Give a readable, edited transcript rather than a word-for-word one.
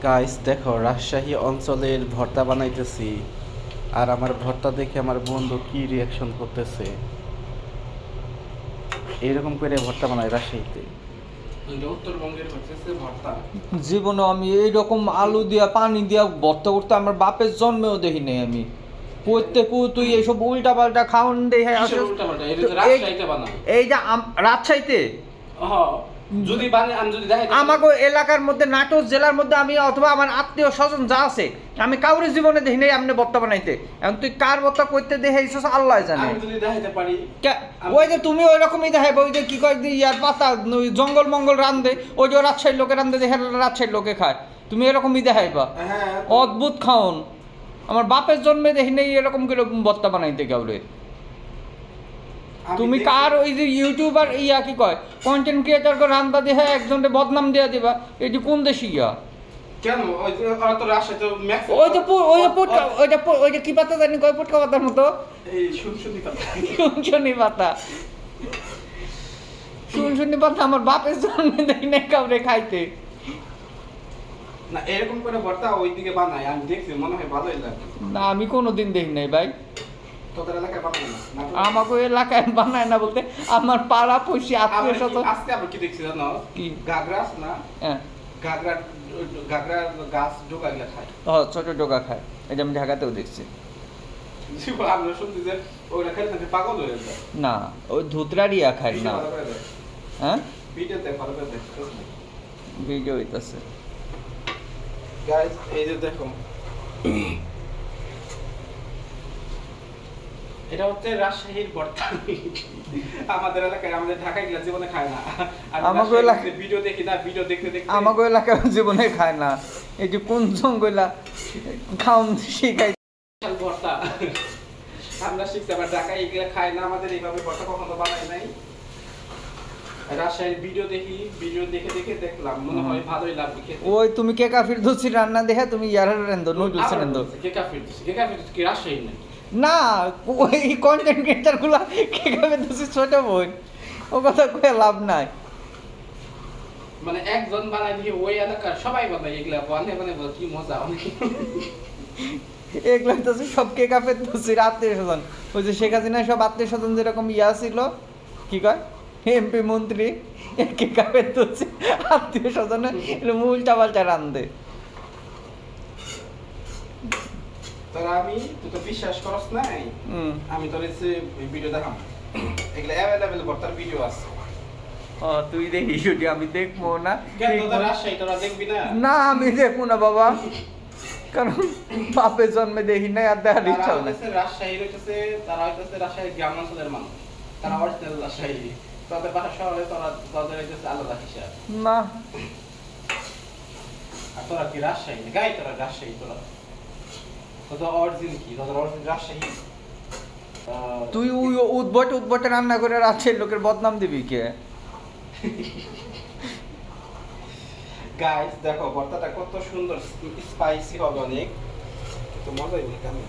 Guys দেখো রাজশাহী অঞ্চলের ভর্তা বানাইতেছি আর আমার ভর্তা দেখে আমার বন্ধু কি রিয়াকশন করতেছে। এরকম করে ভর্তা বানায় রাজশাহীতে। উত্তরবঙ্গের হচ্ছে ভর্তা। জীবনে আমি এইরকম আলু দিয়া পানি দিয়া ভর্তা করতে আমার বাপের জন্মেও দেখি নাই আমি। করতে তুই এইসব উল্টা পাল্টা খাওন দেখে এই যে রাজশাহীতে যদি আমি যদি দেখাই আমাকে এলাকার মধ্যে নাটোর জেলার মধ্যে আমি অথবা আমার আত্মীয় স্বজন যা আছে আমি কাউরে জীবনে দেখি নাই আপনি ভর্তা বানাইতে। এখন তুই কার ভর্তা করতে দেখে আল্লাহ জানে। আমি যদি দেখাইতে পারি ওই যে তুমি ওই রকমই দেখাইবে, ওই যে কি কয় ইয়ার পাতা জঙ্গল মঙ্গল রান্ধে, ওই যে রাজশাহীর লোকে রান্ধে দেখে রাজশাহীর লোকে খায়, তুমি এরকমই দেখাইবা। অদ্ভুত খাওন। আমার বাপের জন্মে দেখি নেই এরকম করে ভর্তা বানাইতে কাউরে। তুমি কার ওই যে ইউটিউবার ইয়া কি কয় কন্টেন্ট ক্রিয়েটর করে রান্না দিয়ে একজনকে বদনাম দিয়ে দিবা, এটি কোন দেশি ইয়া? কেন ওই যে ওরা তো রাজশাহী তো ওই যে ওই যে কি পাতা জানি কয় পুটকা পাতার মতো, এই শুনশুনি পাতা। শুনশুনি পাতা, শুনশুনি পাতা আমার বাপের জন্মে দেখি না কাউরে খাইতে। না এরকম করে ভর্তা ওইদিকে বানায়, আমি দেখছি মনে হয় ভালোই লাগে। না আমি কোনোদিন দেখি নাই ভাই। তোদের এলাকায় বানায় না? আমাকে এলাকায় বানায় না বলতে আমার পাড়া পড়শি আত্মীয় স্বজন। আজকে আমরা কি দেখছি জানো? কি গাগরা আছে না? হ্যাঁ গাগরা গাছ ডোকা গিয়ে খায়। ছোট ডোকা খায়, এই যে আমি ঢাকাতেও দেখছি। আমরা শুনছি যে ওইটা খেলে নাকি পাগল হয়ে যায়। না ওই ধুতরারিয়া খায় না। হ্যাঁ ভিডিওতে ভালো করে দেখ। ভিডিও হইতাছে। গাইস এই যে দেখো, এটা হচ্ছে রাজশাহীর ভর্তা। আমাদের এলাকায়, আমাদের ঢাকায় গেলে জীবনে খায় না। আমাকে এলাকায় ভিডিও দেখি না, ভিডিও দেখতে দেখতে আমাকে এলাকায় জীবনে খায় না। এই যে কোন জঙ্গলা খাওন শিখাই ভর্তা আমরা শিখতে, আবার ঢাকায় এগুলা খায় না, আমাদের এইভাবে ভর্তা কখনো বানাই নাই। রাজশাহীর ভিডিও দেখি, ভিডিও দেখে দেখে দেখলাম মনে হয় ভালোই লাগবে খেতে। ওই তুমি কে কাফির দোষী রান্না দেখে তুমি ইয়ারের রেন্দো নুডলস রেন্দো। কে কাফির কি রাজশাহী নাকি? না ওই কন্টেন্ট ক্রিয়েটর গুলা কে কাফির দোষী ছোট বোন, ও কথা কয়ে লাভ নাই। মানে একজন বানাই দিয়ে ওই এলাকার সবাই বানাই এগুলা বানাই কি মজা অনেক। এগুলা তো সব কে কাফের দোষীর আত্মীয় স্বজন। ওই যে শেখ হাসিনা সব আত্মীয় স্বজন যেরকম ইয়া ছিল কি কয় এমপি মন্ত্রী, কে কাফের দোষী আত্মীয় স্বজনে উল্টা পাল্টা রান্ধে। তোরা আমি তুই তো বিশ্বাস করস নাই, আমি তোর ভিডিও দেখাম, এগুলা অ্যাভেলেবল ভর্তার ভিডিও আছে। ও তুই দেখিস ওটি, আমি দেখবো না। রাজশাহী তোরা দেখবি না? না আমি দেখবো না বাবা, কারণ বাপের জন্মে দেখি নাই আর দেখার ইচ্ছা নেই। রাজশাহী হইতেছে, তারা হইতেছে রাজশাহী গ্রামাঞ্চলের মানুষ, তারা অরিজিনাল রাজশাহী। তাদের বাসা শহরে তোরা তাদের হইতেছে আলাদা হিসাব না। আর তোরা কি রাজশাহী গাই? তোরা রাজশাহী, তোরা তোদের অরিজিন কি? তোদের অরিজিন রাজশাহী। তুই উদ্ভটে রান্না করে রাজশাহীর লোকের বদনাম দিবি কে? গাইস দেখো ভর্তাটা কত সুন্দর স্পাইসি হবে, অনেক তো মজাই হবে কেমন।